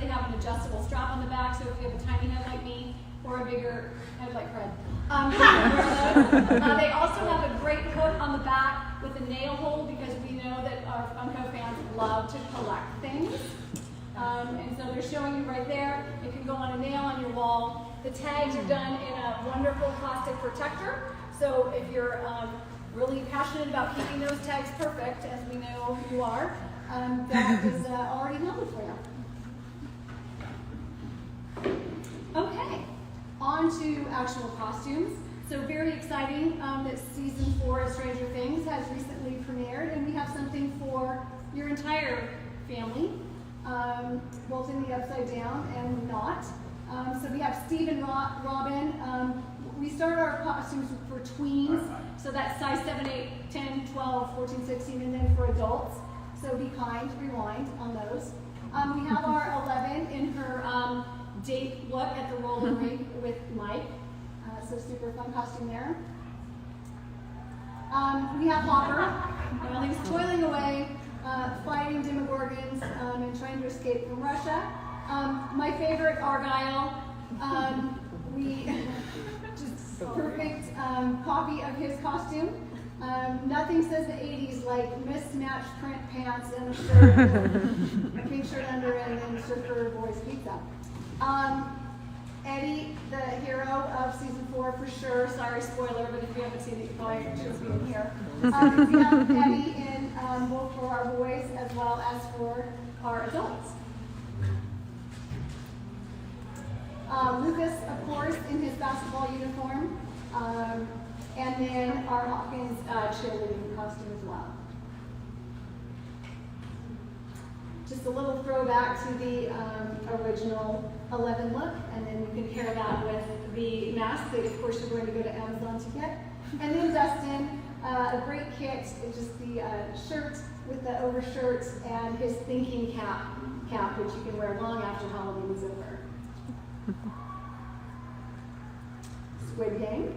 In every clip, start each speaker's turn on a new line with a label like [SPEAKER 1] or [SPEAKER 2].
[SPEAKER 1] they have an adjustable strap on the back, so if you have a tiny head like me, or a bigger head like Fred, you can wear those. They also have a great hook on the back with a nail hole, because we know that our Funko fans love to collect things. And so they're showing you right there. It can go on a nail on your wall. The tags are done in a wonderful plastic protector. So if you're really passionate about keeping those tags perfect, as we know you are, that is already loaded for you. Okay, on to actual costumes. So very exciting that season 4 of Stranger Things has recently premiered, and we have something for your entire family, both in the upside down and not. So we have Steve and Robin. We started our costumes for tweens, so that's size 7, 8, 10, 12, 14, 16, and then for adults. So be kind, rewind on those. We have our 11 in her date look at the roller rink with Mike. So super fun costume there. We have Hopper. Well, he's toiling away, fighting Demogorgons and trying to escape from Russia. My favorite, Argyle. We just perfect copy of his costume. Nothing says the 80s like mismatched print pants and a shirt, a pink shirt under, and then surfer boys pizza. Eddie, the hero of season 4 for sure. Sorry, spoiler, but if you haven't seen it, you probably should be in here. We have Eddie in both for our boys as well as for our adults. Lucas, of course, in his basketball uniform, and then our Hawkins cheerleading costume as well. Just a little throwback to the original 11 look, and then you can pair that with the mask that, of course, you're going to go to Amazon to get. And then Dustin, a great kit, just the shirt with the overshirt and his thinking cap, which you can wear long after Halloween is over. Squid Game.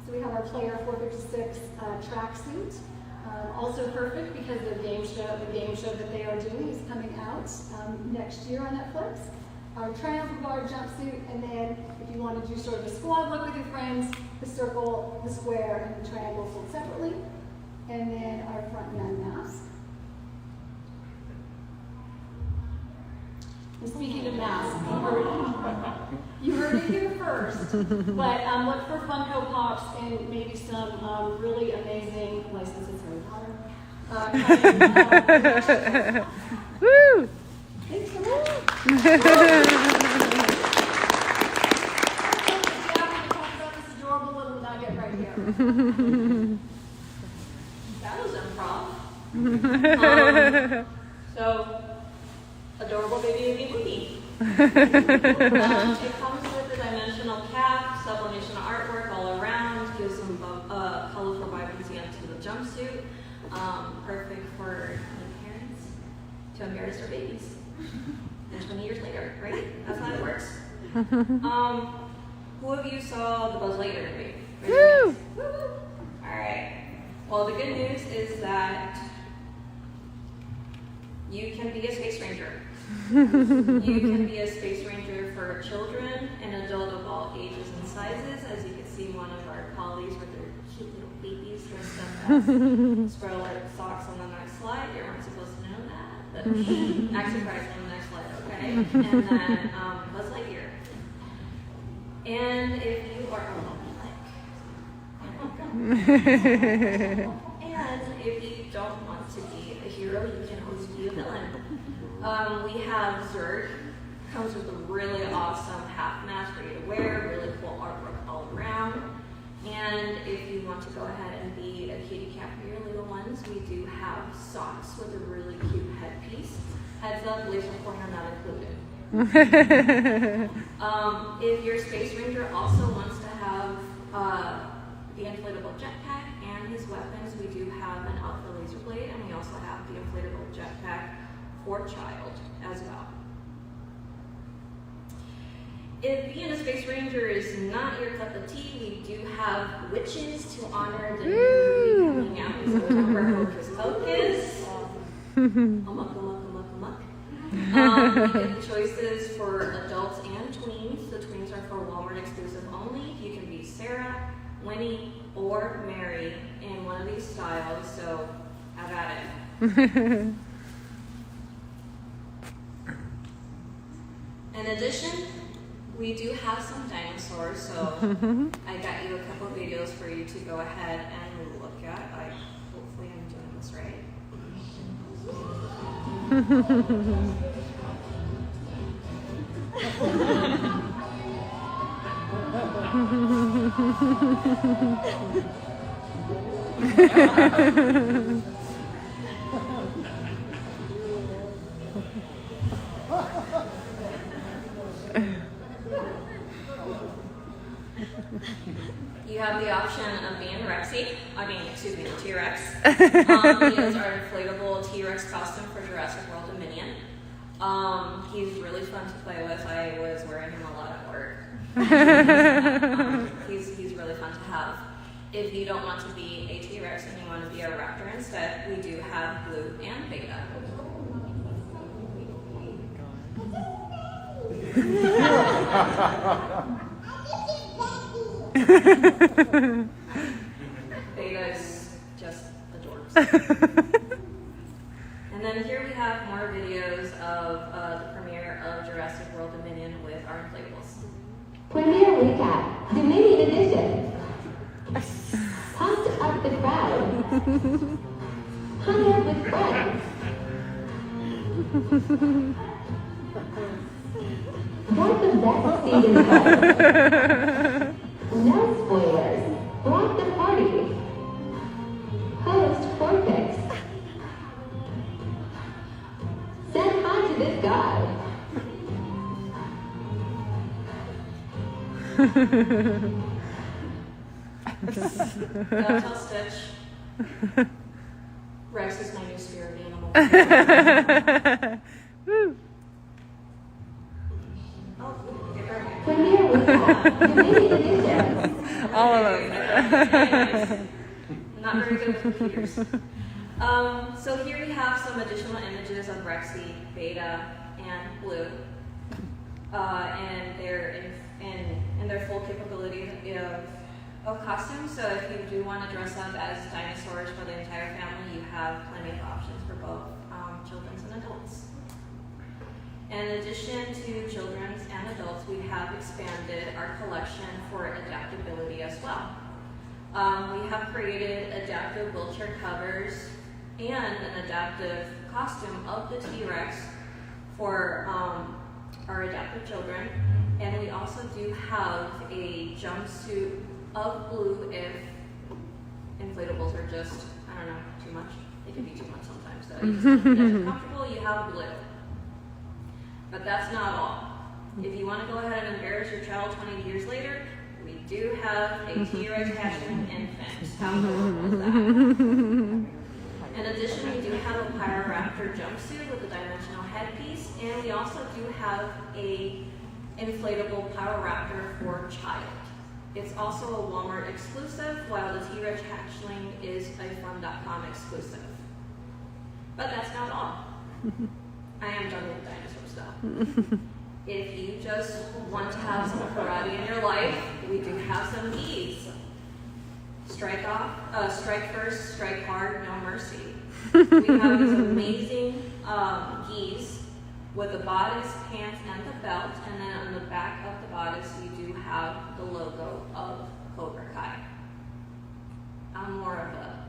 [SPEAKER 1] So we have our Player 456 tracksuit. Also perfect because the game show that they are doing is coming out next year on Netflix. Our triangle guard jumpsuit, and then if you want to do sort of a squad look with your friends, the circle, the square, and the triangle sold separately. And then our front man mask. And speaking of masks, you heard it here first, but look for Funko Pops and maybe some really amazing licenses Harry Potter.
[SPEAKER 2] Woo!
[SPEAKER 1] Thanks so much. Yeah, talk about this adorable little nugget right here. That was improv. So, adorable baby movie. It comes with a dimensional cap, sublimation artwork all around, gives some colorful vibrancy into the jumpsuit. Perfect for parents to embarrass their babies. And 20 years later, right? That's how it works. Who of you saw the Buzz Lightyear movie?
[SPEAKER 2] Woo!
[SPEAKER 1] Alright. Well, the good news is that you can be a space ranger. You can be a space ranger for children and adults of all ages and sizes. As you can see, one of our colleagues with their cute little babies dressed up as squirrel socks on the next slide. You weren't supposed to know that, but actually, Christ on the next slide, okay? And then Buzz Lightyear. And if you are and if you don't want to be a hero, you can always be a villain. We have Zurg, comes with a really awesome half mask for you to wear, really cool artwork all around. And if you want to go ahead and be a kitty cat for your little ones, we do have socks with a really cute headpiece. Heads up, laser pointer not included. If your space ranger also wants to have the inflatable jetpack and his weapons, we do have an alpha laser blade, and we also have the inflatable jetpack for child as well. If being a space ranger is not your cup of tea, we do have witches to honor the new movie coming out in September. Hocus Pocus. Amok, amok, amok, amok.
[SPEAKER 2] You get the choices for adults and tweens. The tweens are for Walmart exclusive only. You can be Sarah, Winnie, or Mary in one of these styles, so have at it. In addition, we do have some dinosaurs, so I got you a couple of videos for you to go ahead and look at. Hopefully I'm doing this right. You have the option of being the T-Rex. He is our inflatable T-Rex costume for Jurassic World Dominion. He's really fun to play with. I was wearing him a lot at work. He's really fun to have. If you don't want to be a T-Rex and you want to be a raptor instead, we do have Blue and Beta. Beta is just adorbs. And then here we have more videos of the premiere of Jurassic World Dominion with our inflatables.
[SPEAKER 3] Premiere recap, Dominion edition. Pumped up the crowd. Hung out with friends. What's the best scene in the No spoilers. Block the party. Host Cortex. Send hi to this guy.
[SPEAKER 2] Don't tell Stitch. Rex is my new spirit animal.
[SPEAKER 3] Premiere recap, Dominion edition.
[SPEAKER 4] All of them.
[SPEAKER 2] Not very good with computers. So here we have some additional images of Rexy, Beta, and Blue, and they're in their full capability of costumes. So if you do want to dress up as dinosaurs for the entire family, you have plenty of options for both children's and adults. In addition to children's and adults, we have expanded our collection for adaptability as well. We have created adaptive wheelchair covers and an adaptive costume of the T-Rex for our adaptive children. And we also do have a jumpsuit of Blue if inflatables are just, I don't know, too much. They can be too much sometimes. So if you're comfortable, you have Blue. But that's not all. If you want to go ahead and embarrass your child 20 years later, we do have a T-Rex hatchling infant. How cool is that? In addition, we do have a Pyroraptor jumpsuit with a dimensional headpiece, and we also do have a inflatable Pyroraptor for child. It's also a Walmart exclusive, while the T-Rex hatchling is a fun.com exclusive. But that's not all. I am done with dinosaur stuff. If you just want to have some variety in your life, we do have some geese. Strike first, strike hard, no mercy. We have these amazing geese with the bodice, pants, and the belt, and then on the back of the bodice, you do have the logo of Cobra Kai. I'm more of a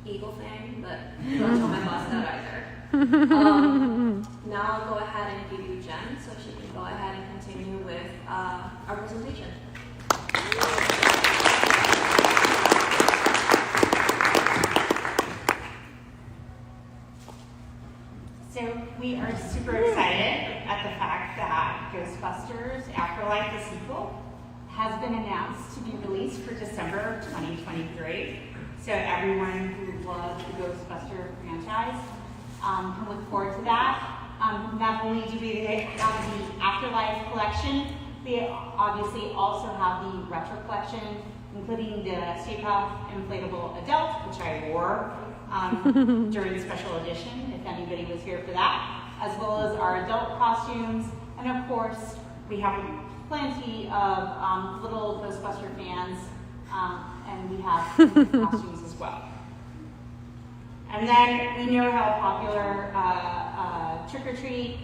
[SPEAKER 2] eagle fan, but don't tell my boss that either. Now I'll go ahead and give you Jen so she can go ahead and continue with our presentation.
[SPEAKER 5] So we are super excited at the fact that Ghostbusters Afterlife, the sequel, has been announced to be released for December of 2023. So everyone who loves the Ghostbuster franchise can look forward to that. Not only do we have the Afterlife collection, we obviously also have the retro collection, including the Stay Puft Inflatable Adult, which I wore during the special edition, if anybody was here for that. as well as our adult costumes. And of course, we have plenty of little Ghostbuster fans, and we have costumes as well. And then we know how popular trick or treat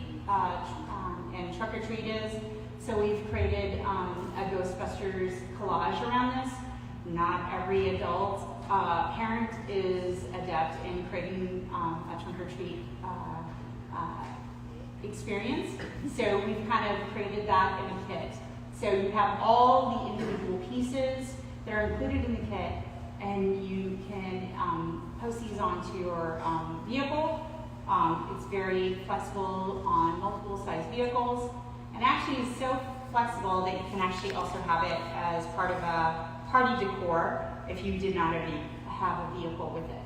[SPEAKER 5] and truck or treat is, so we've created a Ghostbusters collage around this. Not every adult parent is adept in creating a trunk or treat experience, so we've kind of created that in a kit. So you have all the individual pieces that are included in the kit, and you can post these onto your vehicle. It's very flexible on multiple size vehicles, and actually is so flexible that you can actually also have it as part of a party decor if you did not have a vehicle with it.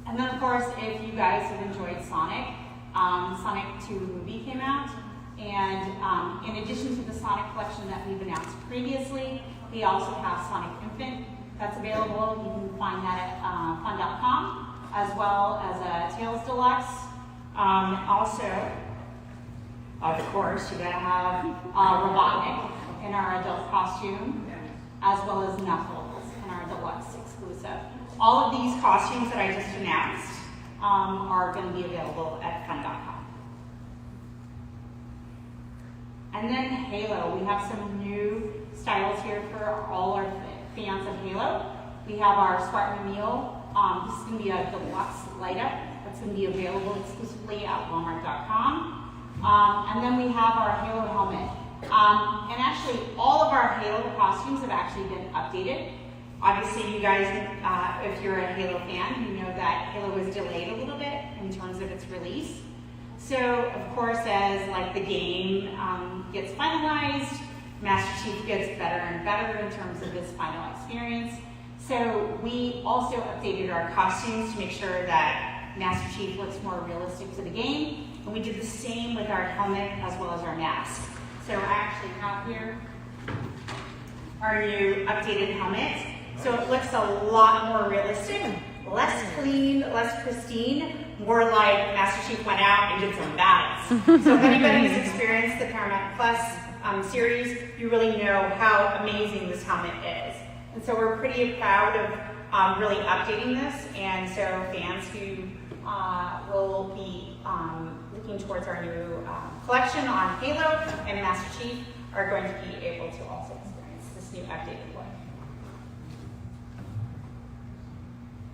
[SPEAKER 5] And then of course, if you guys have enjoyed Sonic, Sonic 2 movie came out, and in addition to the Sonic collection that we've announced previously, we also have Sonic Infant that's available. You can find that at fun.com, as well as a Tails Deluxe. Also, of course, you gotta have Robotnik in our adult costume, as well as Knuckles in our deluxe exclusive. All of these costumes that I just announced are going to be available at fun.com. And then Halo, we have some new styles here for all our fans of Halo. We have our Spartan Meal. This is going to be a deluxe light up that's going to be available exclusively at walmart.com. And then we have our Halo helmet. And actually, all of our Halo costumes have actually been updated. Obviously, you guys, if you're a Halo fan, you know that Halo was delayed a little bit in terms of its release. So, of course, as like the game gets finalized, Master Chief gets better and better in terms of his final experience. So we also updated our costumes to make sure that Master Chief looks more realistic to the game. And we did the same with our helmet as well as our mask. So I actually have here our new updated helmet. So it looks a lot more realistic, less clean, less pristine, more like Master Chief went out and did some battles. So if anybody has experienced the Paramount Plus series, you really know how amazing this helmet is. And so we're pretty proud of really updating this, and so fans who will be looking towards our new collection on Halo and Master Chief are going to be able to also experience this new updated look.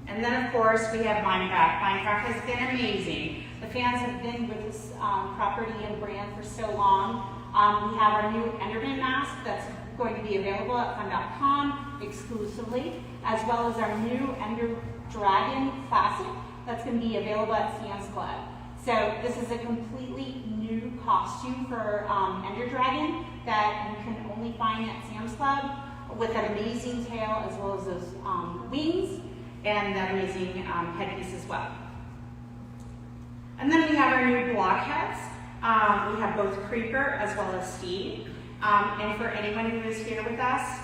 [SPEAKER 5] And then of course we have Minecraft. Minecraft has been amazing. The fans have been with this property and brand for so long. We have our new Enderman mask that's going to be available at fun.com exclusively, as well as our new Ender Dragon Classic that's going to be available at Sam's Club. So this is a completely new costume for Ender Dragon that you can only find at Sam's Club, with an amazing tail as well as those wings and that amazing headpiece as well. And then we have our new blockheads. We have both Creeper as well as Steve. And for anyone who is here with us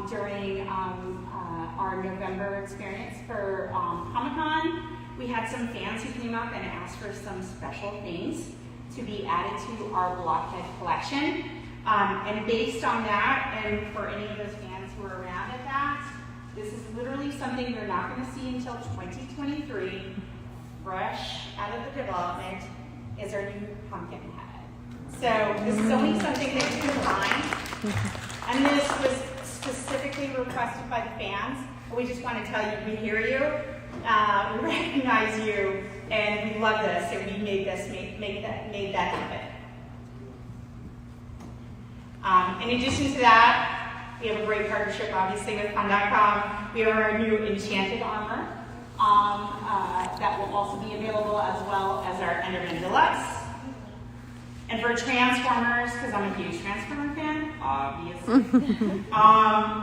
[SPEAKER 5] during our November experience for Comic-Con, we had some fans who came up and asked for some special things to be added to our blockhead collection. And based on that, and for any of those fans who are around at that, this is literally something you're not going to see until 2023, fresh out of the development, is our new pumpkin head. So this is only something that you can find, and this was specifically requested by the fans. We just want to tell you, we hear you, we recognize you, and we love this, and we made that happen. In addition to that, we have a great partnership, obviously, with Fun.com. We have our new Enchanted Armor that will also be available, as well as our Enderman Deluxe. And for Transformers, because I'm a huge Transformer fan, obviously,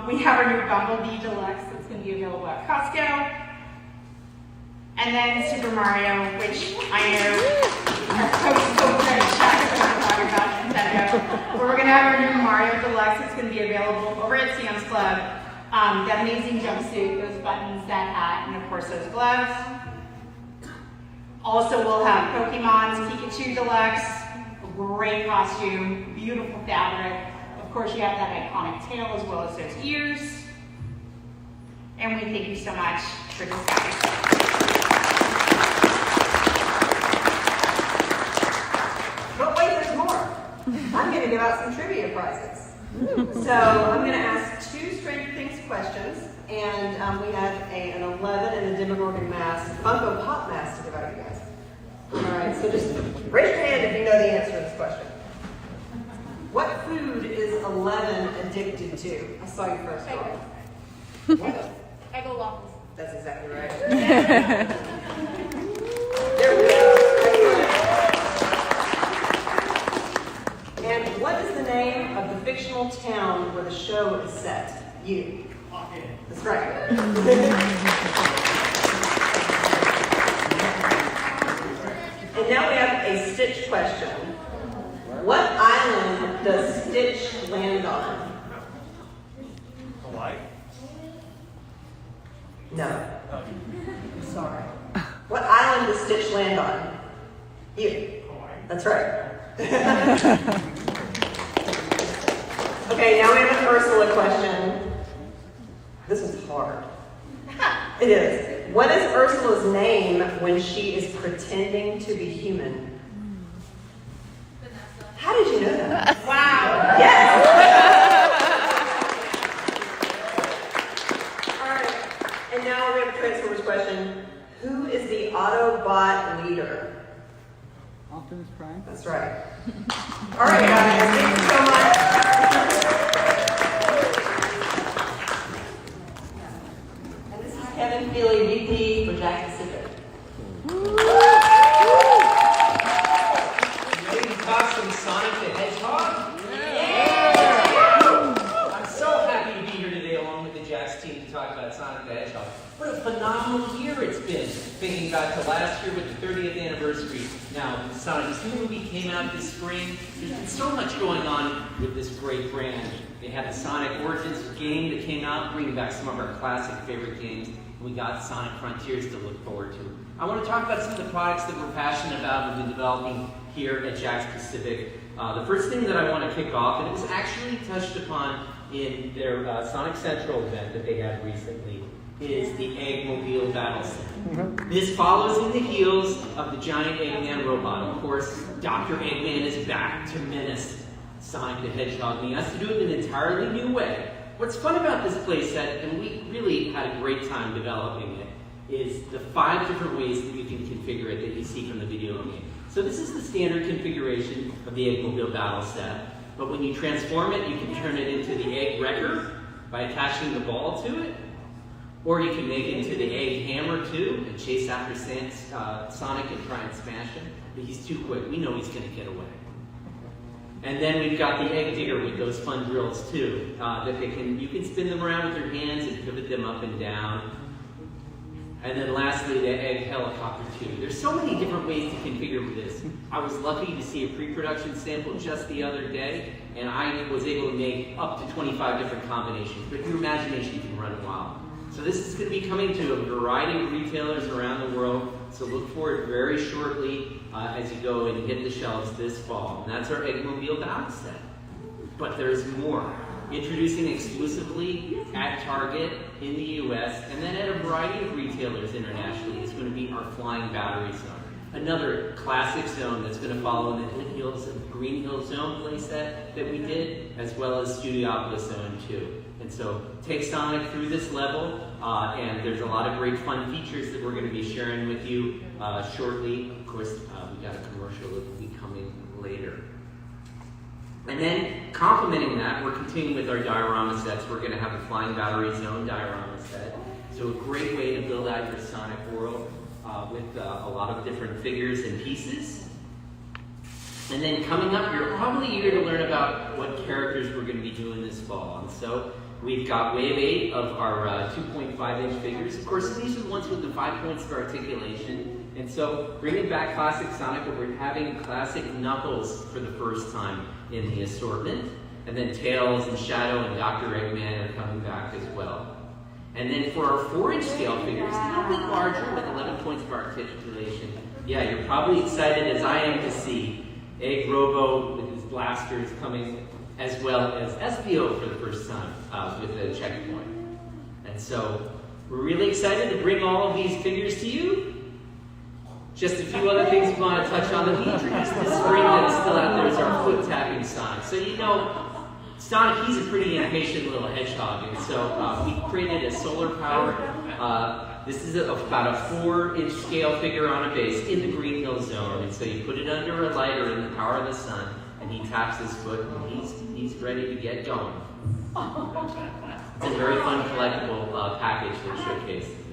[SPEAKER 5] we have our new Bumblebee Deluxe that's going to be available at Costco. And then Super Mario, which I know our coach is so very excited to talk about Nintendo. But we're going to have our new Mario Deluxe. It's going to be available over at Sam's Club. That amazing jumpsuit, those buttons, that hat, and of course those gloves. Also, we'll have Pokemon's Pikachu Deluxe, a great costume, beautiful fabric. Of course, you have that iconic tail as well as those ears. And we thank you so much for this, guys.
[SPEAKER 6] But wait, there's more. I'm going to give out some trivia prizes. So I'm going to ask 2 Stranger Things questions, and we have an 11 and a Demogorgon mask, Funko Pop mask to give out, you guys. All right, so just raise your hand if you know the answer to this question. What food is 11 addicted to? I saw you first. What?
[SPEAKER 3] Eggo waffles.
[SPEAKER 6] That's exactly right. There we go. And what is the name of the fictional town where the show is set? You. That's right. And now we have a Stitch question. What island does Stitch land on?
[SPEAKER 7] Hawaii?
[SPEAKER 6] No. Sorry. What island does Stitch land on? You.
[SPEAKER 7] Hawaii.
[SPEAKER 6] That's right. Okay, now we have an Ursula question. This is hard. It is. What is Ursula's name when she is pretending to be human? How did you know that?
[SPEAKER 5] Wow.
[SPEAKER 6] Yes! All right. And now we have a Transformers question. Who is the Autobot leader?
[SPEAKER 8] Optimus Prime.
[SPEAKER 6] That's right. All right, guys. Thank you so much. And this is Kevin Feely, VP for Jakks Pacific.
[SPEAKER 9] Ready to talk some Sonic the Hedgehog? I'm so happy to be here today along with the Jakks team to talk about Sonic the Hedgehog. What a phenomenal year it's been. Thinking back to last year with the 30th anniversary. Now, Sonic, this new movie came out this spring. There's been so much going on with this great brand. They had the Sonic Origins game that came out, bringing back some of our classic favorite games. We got Sonic Frontiers to look forward to. I want to talk about some of the products that we're passionate about and we've been developing here at Jakks Pacific. The first thing that I want to kick off, and it was actually touched upon in their Sonic Central event that they had recently, is the Eggmobile Battle Set. This follows in the heels of the giant Eggman robot. Of course, Dr. Eggman is back to menace Sonic the Hedgehog, and he has to do it in an entirely new way. What's fun about this playset, and we really had a great time developing it, is the 5 different ways that you can configure it that you see from the video game. So this is the standard configuration of the Eggmobile Battle Set, but when you transform it, you can turn it into the Egg Wrecker by attaching the ball to it, or you can make it into the Egg Hammer too and chase after Sonic and try and smash him, but he's too quick. We know he's going to get away. And then we've got the Egg Digger with those fun drills too, that you can spin them around with your hands and pivot them up and down. And then lastly, the Egg Helicopter too. There's so many different ways to configure this. I was lucky to see a pre-production sample just the other day, and I was able to make up to 25 different combinations, but your imagination can run wild. So this is going to be coming to a variety of retailers around the world, so look for it very shortly as you go and hit the shelves this fall. And that's our Eggmobile Battle Set. But there's more. Introducing exclusively at Target in the US, and then at a variety of retailers internationally, is going to be our Flying Battery Zone. Another classic zone that's going to follow in the Green Hill Zone playset that we did, as well as Studiopolis Zone 2. And so take Sonic through this level, and there's a lot of great fun features that we're going to be sharing with you shortly. Of course, we got a commercial that will be coming later. And then, complementing that, we're continuing with our diorama sets. We're going to have a Flying Battery Zone diorama set. So a great way to build out your Sonic world with a lot of different figures and pieces. And then coming up, you're probably eager to learn about what characters we're going to be doing this fall. And so we've got Wave 8 of our 2.5-inch figures. Of course, these are the ones with the 5 points of articulation. And so bringing back classic Sonic, but we're having classic Knuckles for the first time in the assortment. And then Tails and Shadow and Dr. Eggman are coming back as well. And then for our 4-inch scale figures, a little bit larger with 11 points of articulation, Yeah, you're probably excited as I am to see Egg Robo with his blasters coming, as well as Espio for the first time with a checkpoint. And so we're really excited to bring all of these figures to you. Just a few other things we want to touch on that we introduced this spring that is still out there is our foot tapping Sonic. So you know, Sonic, he's a pretty impatient little hedgehog, and so we created a solar powered, this is about a 4-inch scale figure on a base in the Green Hill Zone, and so you put it under a light or in the power of the sun, and he taps his foot, and he's ready to get going. It's a very fun collectible package that showcases it.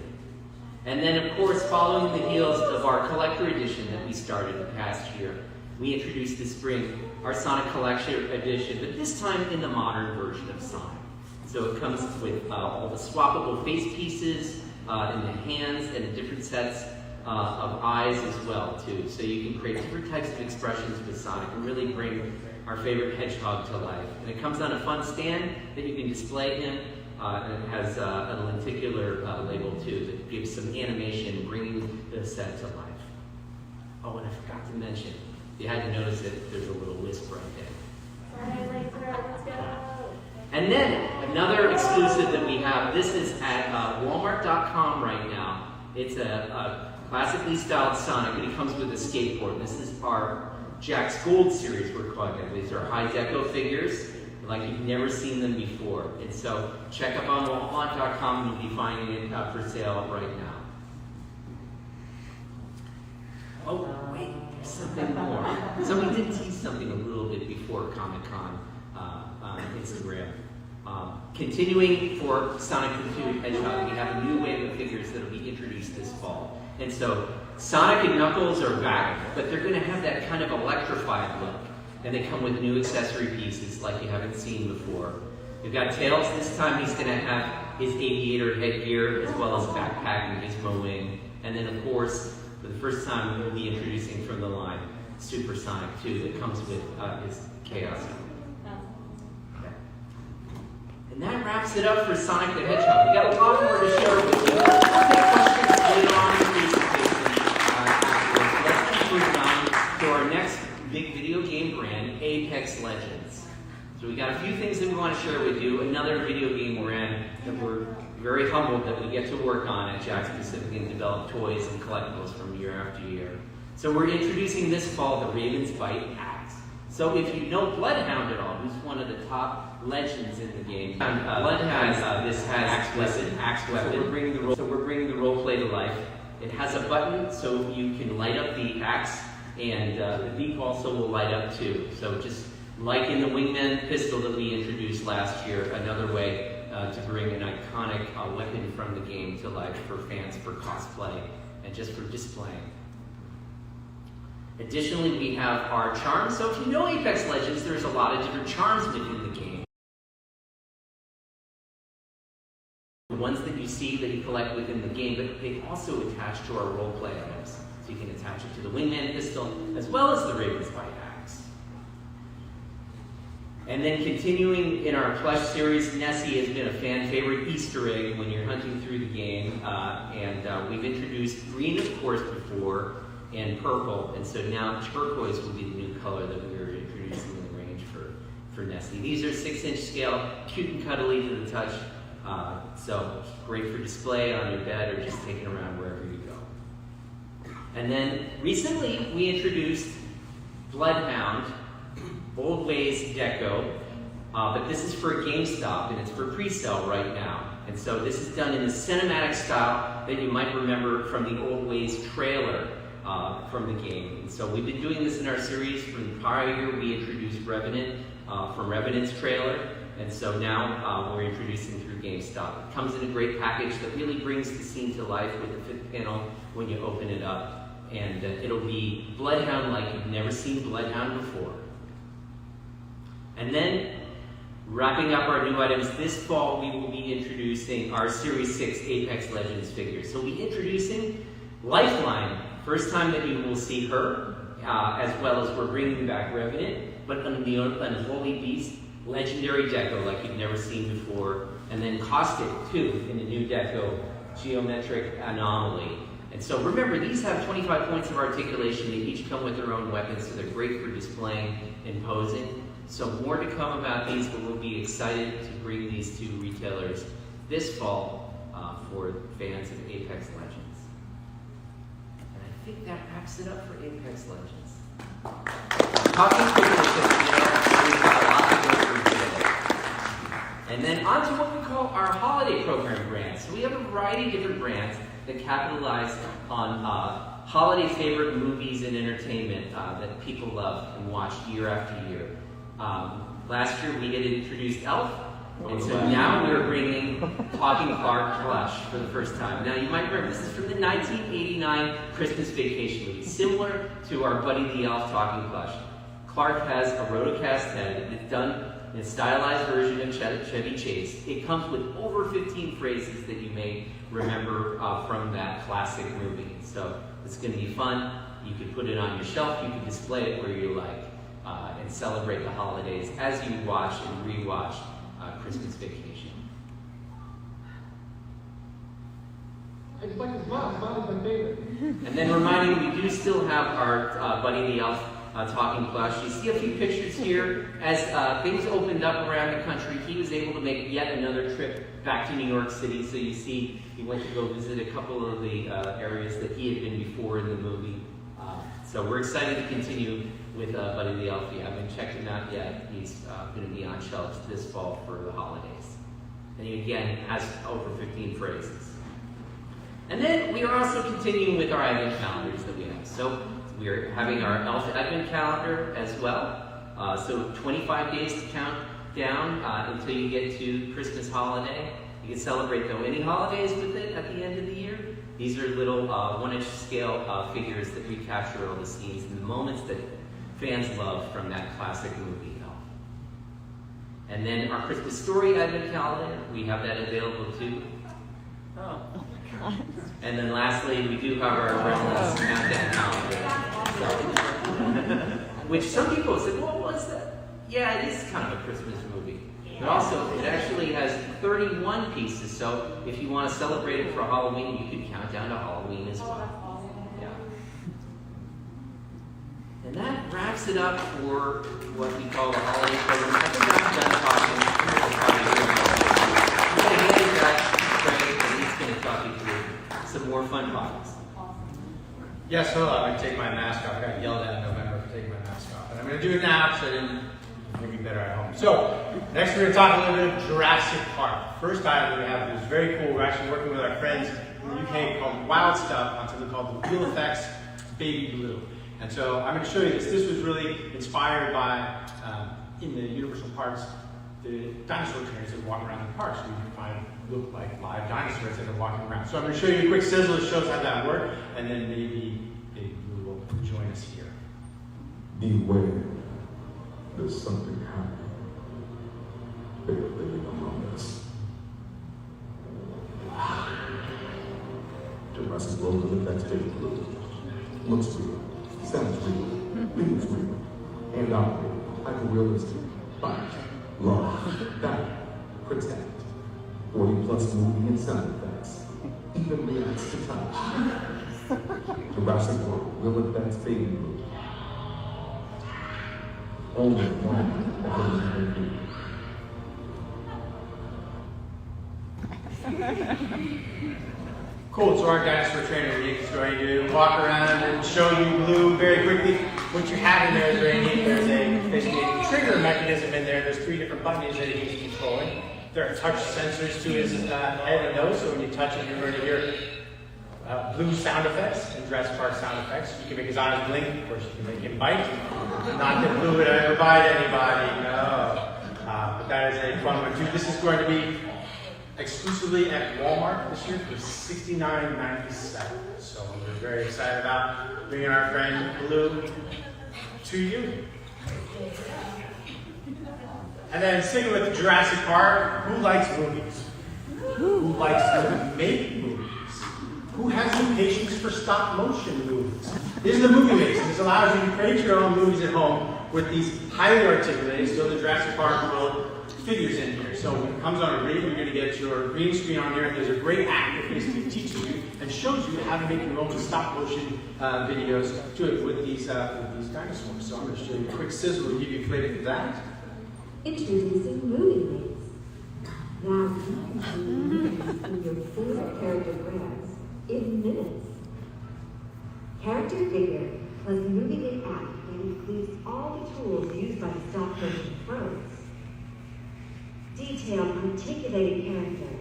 [SPEAKER 9] And then, of course, following the heels of our collector edition that we started the past year, we introduced this spring our Sonic Collection Edition, but this time in the modern version of Sonic. So it comes with all the swappable face pieces in the hands and different sets of eyes as well, too. So you can create different types of expressions with Sonic and really bring our favorite hedgehog to life. And it comes on a fun stand that you can display him, and it has a lenticular label, too, that gives some animation, bringing the set to life. Oh, and I forgot to mention, you had to notice that there's a little wisp right there.
[SPEAKER 3] Let's go.
[SPEAKER 9] And then another exclusive that we have, this is at Walmart.com right now. It's a classically styled Sonic, and it comes with a skateboard. This is our Jakks Gold series we're calling it. These are high deco figures, like you've never seen them before. And so check up on Walmart.com and you'll be finding it for sale right now. Oh, wait, there's something more. So we did tease something a little bit before Comic-Con on Instagram. Continuing for Sonic the Hedgehog, we have a new wave of figures that will be introduced this fall. And so Sonic and Knuckles are back, but they're going to have that kind of electrified look. And they come with new accessory pieces like you haven't seen before. We've got Tails this time. He's going to have his aviator headgear as well as backpack and gizmo wing. And then, of course, for the first time, we'll be introducing from the line Super Sonic 2 that comes with his Chaos. And that wraps it up for Sonic the Hedgehog. We got a lot more to share with you. I'll take questions later on in the presentation afterwards. Let's keep moving on to our next big video game brand, Apex Legends. So we got a few things that we want to share with you. Another video game brand that we're very humbled that we get to work on at Jakks Pacific and develop toys and collectibles from year after year. So we're introducing this fall the Raven's Bite Axe. So if you know Bloodhound at all, who's one of the top legends in the game, Bloodhound, this has axe weapon. So we're bringing the role play to life. It has a button so you can light up the axe, and the beak also will light up too. So just like in the Wingman pistol that we introduced last year, another way to bring an iconic weapon from the game to life for fans for cosplay and just for displaying. Additionally, we have our charms. So if you know Apex Legends, there's a lot of different charms within the game. The ones that you see that you collect within the game, but they also attach to our role-play items. So you can attach it to the Wingman pistol, as well as the Raven's Bite Axe. And then continuing in our plush series, Nessie has been a fan favorite Easter egg when you're hunting through the game. And we've introduced green, of course, before, and purple. And so now turquoise will be the new color that we're introducing in the range for Nessie. These are 6-inch scale, cute and cuddly to the touch. So great for display on your bed or just taking around wherever you go. And then recently we introduced Bloodhound, Old Ways Deco, but this is for GameStop and it's for pre-sale right now. And so this is done in the cinematic style that you might remember from the Old Ways trailer from the game. And so we've been doing this in our series. From the prior year we introduced Revenant from Revenant's trailer. And so now we're introducing through GameStop. It comes in a great package that really brings the scene to life with the fifth panel when you open it up. And it'll be Bloodhound like you've never seen Bloodhound before. And then, wrapping up our new items, this fall we will be introducing our Series 6 Apex Legends figures. So we'll be introducing Lifeline. First time that you will see her, as well as we're bringing back Revenant, but Unholy Beast, Legendary Deco like you've never seen before, and then Caustic too in a new Deco, Geometric Anomaly. And so remember, these have 25 points of articulation. They each come with their own weapons, so they're great for displaying and posing. So more to come about these, but we'll be excited to bring these to retailers this fall for fans of Apex Legends. And I think that wraps it up for Apex Legends. Talking quickly, we've got a lot to go through today. And then on to what we call our holiday program brands. So we have a variety of different brands that capitalize on holiday favorite movies and entertainment that people love and watch year after year. Last year we had introduced Elf, and so now we're bringing Talking Clark Plush for the first time. Now you might remember this is from the 1989 Christmas Vacation movie, similar to our Buddy the Elf Talking Plush. Clark has a rotocast head. It's done in a stylized version of Chevy Chase. It comes with over 15 phrases that you may remember from that classic movie. So it's going to be fun. You can put it on your shelf. You can display it where you like and celebrate the holidays as you watch and rewatch Christmas Vacation.
[SPEAKER 3] It's like his mom. Mom's my favorite.
[SPEAKER 9] And then reminding you, we do still have our Buddy the Elf Talking Plush. You see a few pictures here. As things opened up around the country, he was able to make yet another trip back to New York City. So you see, he went to go visit a couple of the areas that he had been before in the movie. So we're excited to continue with Buddy the Elf. If you haven't checked him out yet, he's going to be on shelves this fall for the holidays. And he again has over 15 phrases. And then we are also continuing with our Advent calendars that we have. So we're having our Elf Advent calendar as well. So 25 days to count down until you get to Christmas holiday. You can celebrate though any holidays with it at the end of the year. These are little 1-inch scale figures that recapture all the scenes and the moments that fans love from that classic movie, Elf. And then our Christmas Story Advent calendar, we have that available too. Oh my God. And then lastly, we do have our Gremlins Countdown calendar. Which some people say, what was that? Yeah, it is kind of a Christmas movie. But also, it actually has 31 pieces, so if you want to celebrate it for Halloween, you can count down to Halloween as well. Yeah. And that wraps it up for what we call the holiday program. I think I'm done talking. I'm going to hand it back to Craig, and he's going to talk you through some more fun topics.
[SPEAKER 7] Yes, hello. I'm going to take my mask off. I got yelled at in November for taking my mask off. And I'm going to do it now because I didn't make it better at home. So, next we're going to talk a little bit of Jurassic Park. First item we have is very cool. We're actually working with our friends in the UK called Wild Stuff on something called the Wheel Effects Baby Blue. And so I'm going to show you this. This was really inspired by, in the Universal Parks, the dinosaur trainers that walk around the parks. So you can find look like live dinosaurs that are walking around. So I'm going to show you a quick sizzle that shows how that works, and then maybe Baby Blue will join us here.
[SPEAKER 10] Beware, there's something happening. They're living among us. Jurassic World of the next Baby Blue. Looks real, sounds real, feels real, and operated hyper-realistic. Fight, love, battle, protect. 40+ movie and sound effects. Even reacts to touch. Jurassic World Wheel Effects Baby Blue. Only one
[SPEAKER 7] Cool, so our dinosaur trainer Nick is going to walk around and show you Blue very quickly. What you have in there is very neat. There's basically a trigger mechanism in there. There's 3 different buttons that he's controlling. There are touch sensors to his head and nose, so when you touch it, you're going to hear Blue sound effects and Jurassic Park sound effects. You can make his eyes blink, of course you can make him bite. Not that Blue would ever bite anybody, no. But that is a fun one too. This is going to be exclusively at Walmart this year for $69.97. So we're very excited about bringing our friend Blue to you. And then sticking with Jurassic Park, who likes movies? Who likes to make movies? Who has the patience for stop motion movies? This is the Movie Maker. This allows you to create your own movies at home with these highly articulated, so the Jurassic Park world figures in here. So when it comes on a read, you're going to get your green screen on here, and there's a great app that basically teaches you and shows you how to make your own stop motion videos to it with these dinosaurs. So I'm going to show you a quick sizzle to give you a flavor for that.
[SPEAKER 3] Introducing Movie Links. Now you can see movies in your favorite character brands in minutes. Character Figure plus Movie Link app that includes all the tools used by the stop motion pros. Detailed articulated character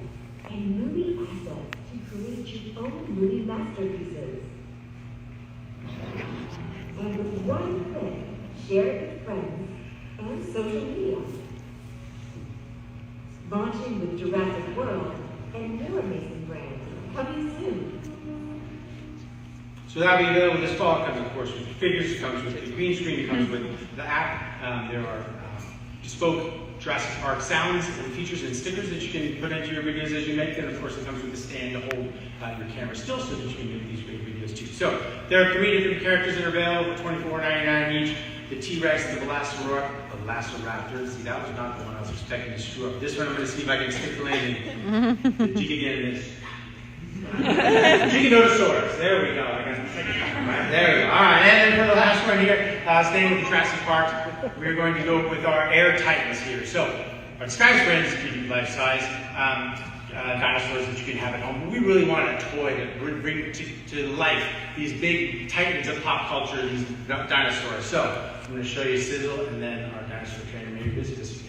[SPEAKER 3] and movie assets to create your own movie masterpieces. And with one click, share it with friends and social media. Launching with Jurassic World and more amazing brands coming soon.
[SPEAKER 7] So that'll be available this fall. It comes, of course, with figures. It comes with the green screen. It comes with the app. There are bespoke Jurassic Park sounds and features and stickers that you can put into your videos as you make them. Of course, it comes with the stand to hold your camera still so that you can make these great videos too. So there are 3 different characters that are available for $24.99 each. The T-Rex, the Velociraptor. See, that was not the one I was expecting to screw up. This one, I'm going to see if I can stick the landing. The Gigantus. Giganotosaurus. There we go. There we go. All right, and then for the last one here, staying with the Jurassic Park, we're going to go with our air titans here. So, our Disguise Friends give you life-size dinosaurs that you can have at home. But we really want a toy that bring to life these big titans of pop culture, these dinosaurs. So, I'm going to show you Sizzle, and then our dinosaur trainer may visit us again.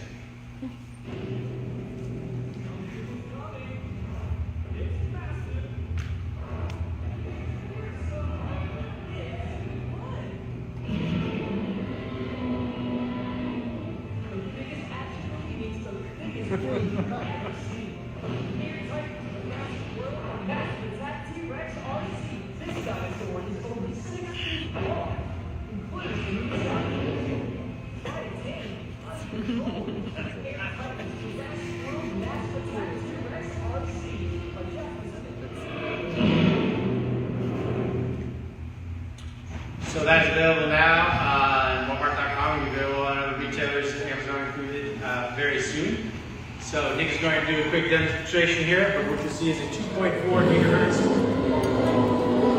[SPEAKER 7] So that is available now on Walmart.com. It'll be available on other retailers, Amazon included, very soon. So Nick is going to do a quick demonstration here, but what you'll see is a 2.4 gigahertz.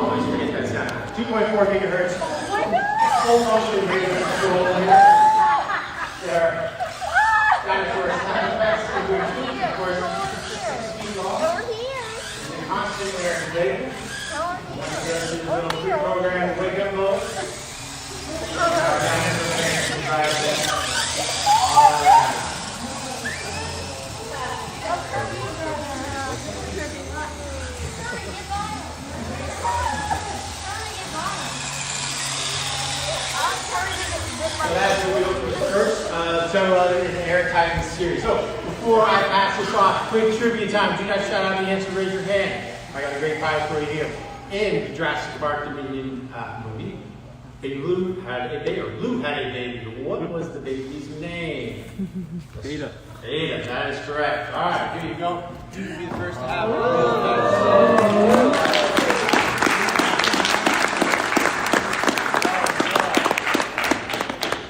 [SPEAKER 7] Always forget that sound. 2.4 gigahertz. Full motion radio control here. There are dinosaur sound effects that we're doing, of course, 6 feet long. And constant air and data. There's a little pre-programmed wake-up mode. So that's what we look for first. Several other in the Air Titans series. So before I pass this off, quick trivia time. Do not shout out the answer, raise your hand. I got a great prize for you here. In the Jurassic Park Dominion movie, Blue had a baby. What was the baby's name?
[SPEAKER 8] Beta.
[SPEAKER 7] Beta, that is correct. All right, here you go. You can be the first to have it.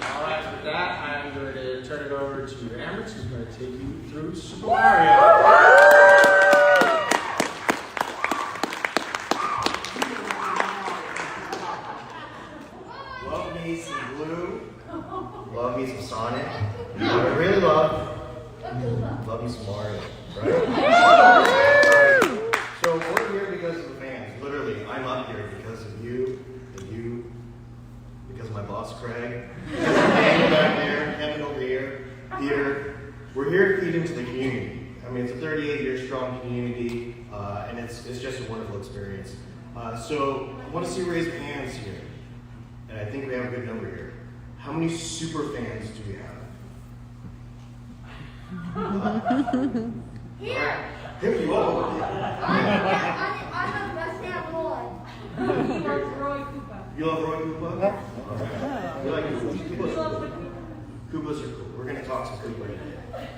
[SPEAKER 7] All right, with that, I'm going to turn it over to Amberx, who's going to take you through Super Mario.
[SPEAKER 11] Love me some Sonic. I really love me some Mario, right? So we're here because of the fans. Literally, I'm up here because of you, because of my boss Craig, because of Daniel back there, Kevin over here, Peter. We're here to feed into the community. I mean, it's a 38-year strong community, and it's just a wonderful experience. So I want to see raised hands here, and I think we have a good number here. How many super fans do we have?
[SPEAKER 3] Here!
[SPEAKER 11] Here you are.
[SPEAKER 3] I'm the best damn boy.
[SPEAKER 11] You love Roy Koopa? Right. You like Koopas? Koopas are cool. We're going to talk some Koopa today.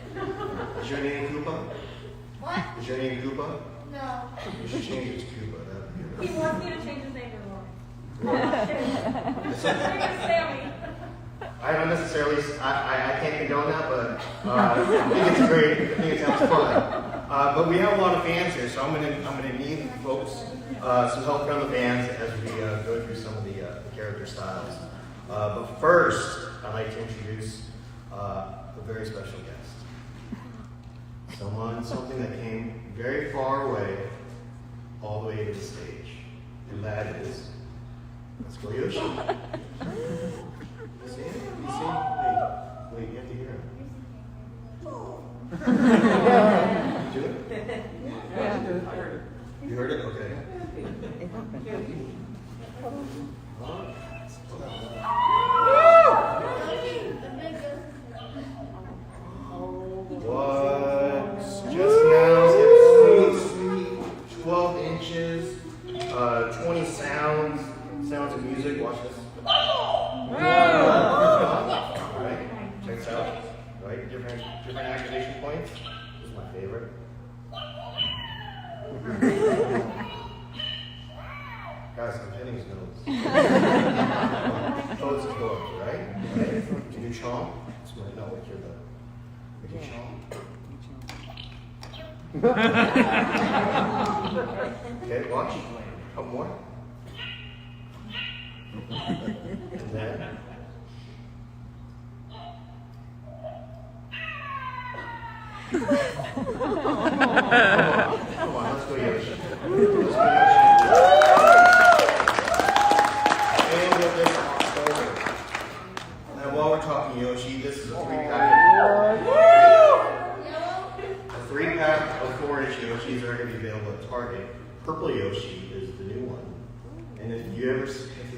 [SPEAKER 11] Is your name Koopa?
[SPEAKER 3] What?
[SPEAKER 11] Is your name Koopa?
[SPEAKER 3] No.
[SPEAKER 11] You should change it to Koopa. That'd be good.
[SPEAKER 2] He wants me to change his name to Roy. His name is Sammy.
[SPEAKER 11] I don't necessarily, I can't condone that, but I think it's great. I think it sounds fun. But we have a lot of fans here, so I'm gonna need folks some help from the fans as we go through some of the character styles. But first, I'd like to introduce a very special guest. Something that came very far away, all the way to the stage, and that is, let's go Yoshi. You see it? You see? Wait, you have to hear him. You do it?
[SPEAKER 4] Yeah.
[SPEAKER 11] You heard it? Okay. What? Just now, sweet 12 inches, 20 sounds of music. Watch this. Alright, check this out. Right, different activation points. This is my favorite. Guys, I'm hitting his nose. Oh, it's a book, right? Okay. Can you chomp? It's my, no, wait, you're the. Can you chomp? Okay, watch. Couple more. And then. Come on, let's go Yoshi. Let's go Yoshi. And with this, and while we're talking Yoshi, this is a 3-pack. A 3-pack of 4-inch Yoshis are going to be available at Target. Purple Yoshi is the new one. And if you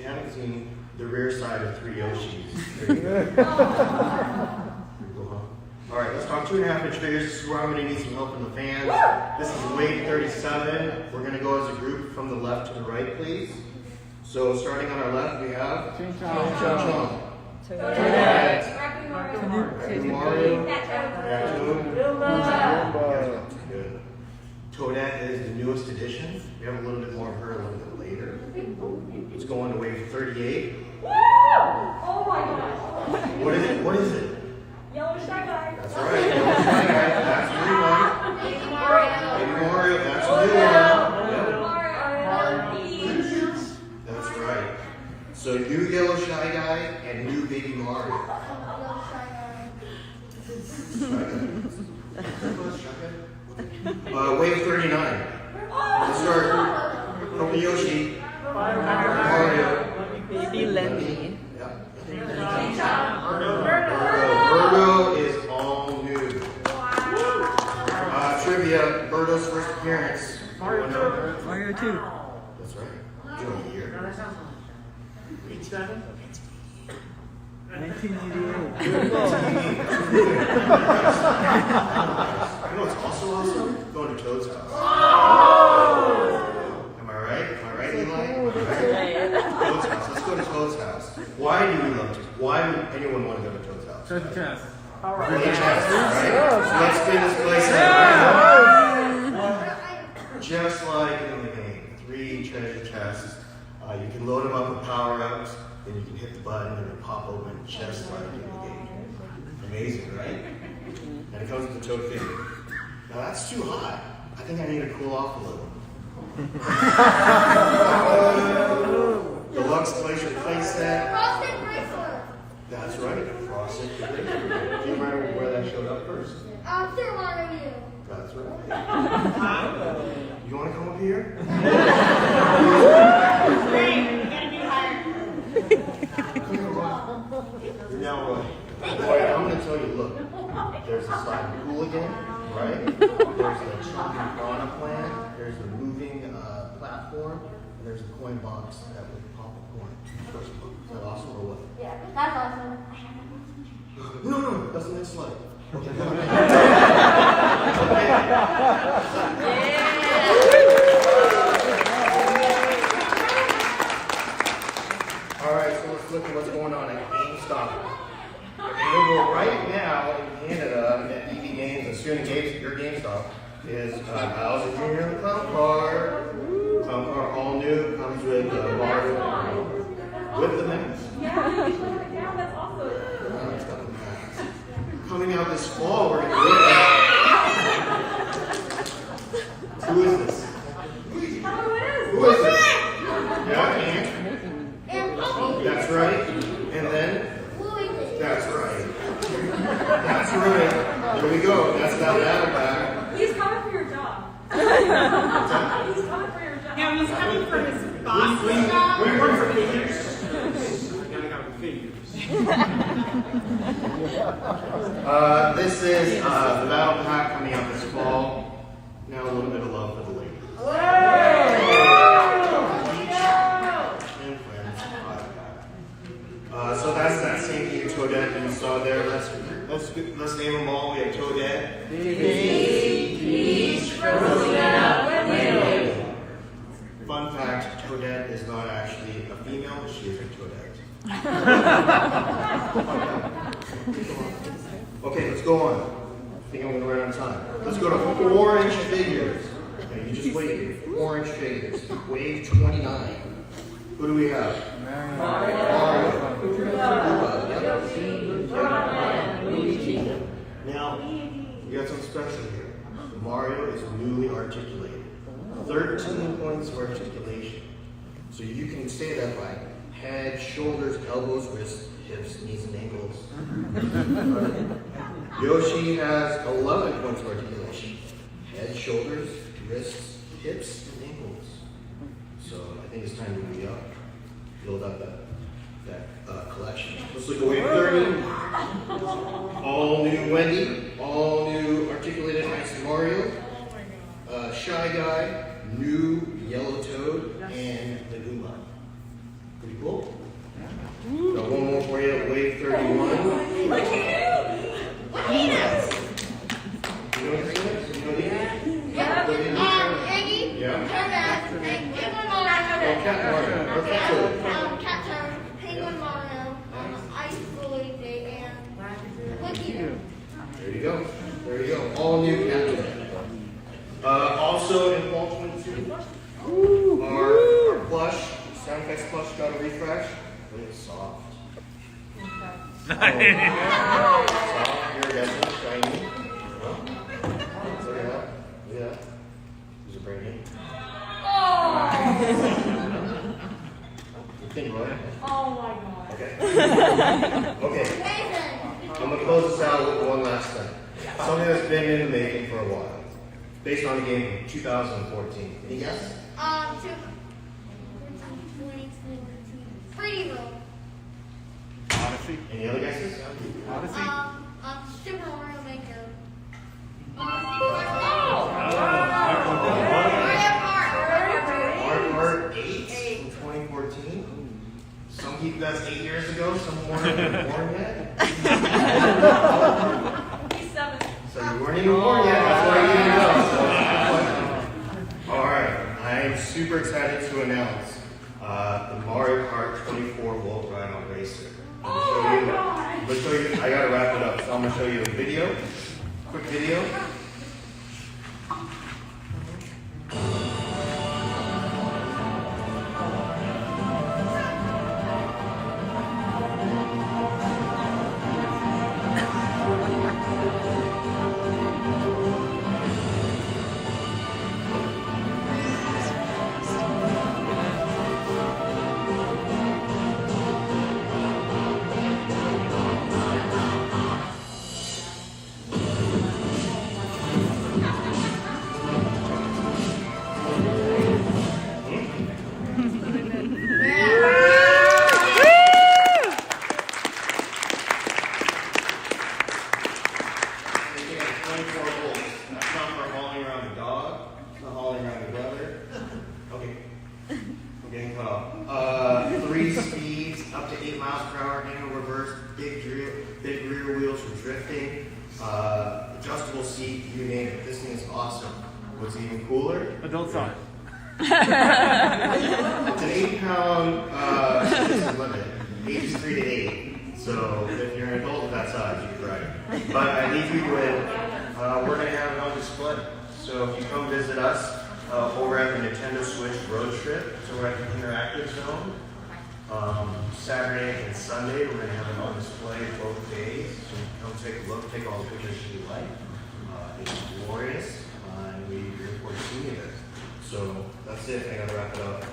[SPEAKER 11] haven't seen the rear side of 3 Yoshis, there you go. All right, let's talk 2.5-inch figures. This is where I'm going to need some help from the fans. This is weight 37. We're going to go as a group from the left to the right, please. So starting on our left, we have Chong. Toadette is the newest addition. We have a little bit more of her a little bit later. Let's go on to wave 38.
[SPEAKER 12] Oh my gosh.
[SPEAKER 11] What is it? What is it?
[SPEAKER 12] Yellow Shy Guy.
[SPEAKER 11] That's right. Yellow Shy Guy. That's the new one.
[SPEAKER 12] Baby Mario.
[SPEAKER 11] Baby Mario. That's the new one. That's right. So new Yellow Shy Guy and new Baby Mario. Wave 39. Let's start. Purple Yoshi. Mario.
[SPEAKER 4] Baby Lemmy.
[SPEAKER 11] Birdo is all new. Trivia, Birdo's first appearance.
[SPEAKER 4] Mario 2.
[SPEAKER 11] That's right. You know the year.
[SPEAKER 4] 1988.
[SPEAKER 11] You know what's also awesome? Going to Toad's house. Am I right? Am I right, Eli? Toad's house. Let's go to Toad's house. Why do we love to? Why would anyone want to go to Toad's house?
[SPEAKER 8] Treasure chest.
[SPEAKER 11] Treasure chest, right? So let's spin this place out. Just like in the game, 3 treasure chests. You can load them up with power-ups, then you can hit the button and it'll pop open just like in the game. Amazing, right? And it comes with the Toad figure. Now that's too hot. I think I need to cool off a little. Deluxe Glacier playset.
[SPEAKER 12] Frosted bracelet.
[SPEAKER 11] That's right, Frosted Bracelet. Do you remember where that showed up first?
[SPEAKER 12] Super Mario.
[SPEAKER 11] That's right. You want to come up here?
[SPEAKER 5] Great, we're gonna be hired.
[SPEAKER 11] Now, boy, I'm going to tell you, look, there's the sliding pool again, right? There's the chunky fauna plant, there's the moving platform, and there's the coin box that would pop a coin. Is that awesome or what?
[SPEAKER 12] Yeah, that's awesome.
[SPEAKER 11] No, that's the next slide. Okay. All right, so let's look at what's going on at GameStop. Available right now in Canada at EV Games and Student Games, your GameStop, is Bowser Jr. and the Clown Car. Clown Car, all new, comes with Mario with the mask.
[SPEAKER 12] Yeah, that's awesome.
[SPEAKER 11] It's got the mask. Coming out this fall, we're going to That's right. There we go. That's that ladder back.
[SPEAKER 12] He's coming for your job. He's coming for your job.
[SPEAKER 5] No, he's coming for his boss's job.
[SPEAKER 7] We work for figures. I gotta go for figures.
[SPEAKER 11] This is the battle pack coming out this fall. Now a little bit of love for the ladies. And friends. So that's that same thing Toadette that you saw there. Let's name them all. We have Toadette. Fun fact, Toadette is not actually a female, she is a Toadette. Okay, let's go on. I think I'm going to run out of time. Let's go to 4-inch figures. Okay, you just wait here. 4-inch figures. Wave 29. Who do we have? Mario. Now, we got something special here. Mario is newly articulated. 13 points of articulation. So you can say that by head, shoulders, elbows, wrists, hips, knees, and ankles. Yoshi has 11 points of articulation. Head, shoulders, wrists, hips, and ankles. So I think it's time to build up that collection. Let's look at wave 30. All new Wendy, all new articulated ice Mario, Shy Guy, new Yellow Toad, and the Goomba. Pretty cool. Got one more for you, wave 31.
[SPEAKER 12] Look at you! Peanuts!
[SPEAKER 11] You know what this is? You know these?
[SPEAKER 12] Yeah. Eggie.
[SPEAKER 11] Yeah.
[SPEAKER 12] Toadette. Penguin Mario.
[SPEAKER 11] Oh, Cat Mario. Or Cat Toad.
[SPEAKER 12] Cat Toad. Penguin Mario. Ice Bully Day and Cookie.
[SPEAKER 11] There you go. There you go. All new Cat Toad. Also in fall 22, our plush, Soundfest plush got a refresh. Really soft. Soft, iridescent, shiny. Well, look at that. Look at that. These are brand new. You think, right?
[SPEAKER 12] Oh my god.
[SPEAKER 11] Okay. Okay. I'm going to close this out with one last thing. Something that's been in the making for a while. Based on a game from 2014. Any guess?
[SPEAKER 12] 3D World.
[SPEAKER 11] Odyssey. Any other guesses?
[SPEAKER 8] Odyssey.
[SPEAKER 12] Super Mario Maker.
[SPEAKER 11] Mario Kart 8 from 2014. Some people, that's 8 years ago. Some weren't even born yet.
[SPEAKER 12] He's 7.
[SPEAKER 11] So you weren't even born yet. That's why you didn't know. All right. I am super excited to announce the Mario Kart 24 World Ride on Racer. I gotta wrap it up. So I'm gonna show you a video, quick video. Adjustable seat, you name it. This thing is awesome. What's even cooler?
[SPEAKER 8] Adult size.
[SPEAKER 11] It's an 8-pound limit, ages 3 to 8. So if you're an adult of that size, you can ride it. But I leave you with, we're going to have it on display. So if you come visit us over at the Nintendo Switch Road Trip, so we're at the Interactive Zone. Saturday and Sunday, we're going to have it on display both days. So come take a look, take all the pictures you like. It's glorious, and we look forward to seeing you there. So that's it. I got to wrap it up.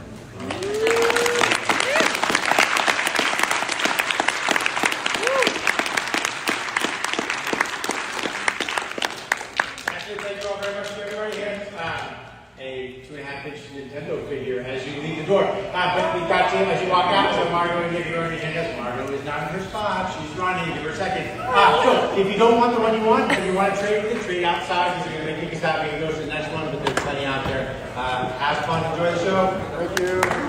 [SPEAKER 7] Nintendo figure as you leave the door. But we got you as you walk out, so Margot and give your Nintendo. Margot is not in her spot. She's running. Give her a second. So if you don't want the one you want, and you want to trade with it, trade outside because you're going to make you stop and go to the next one, but there's plenty out there. Have fun. Enjoy the show. Thank you.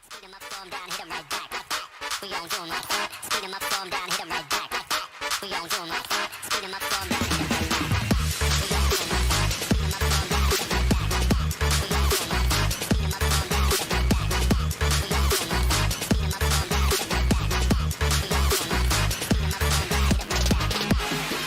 [SPEAKER 13] Speed 'em up, storm down, hit 'em right back. We gon' do 'em like that. Speed 'em up, storm down, hit 'em right back. We gon' do 'em like that. Speed 'em up, storm down, hit 'em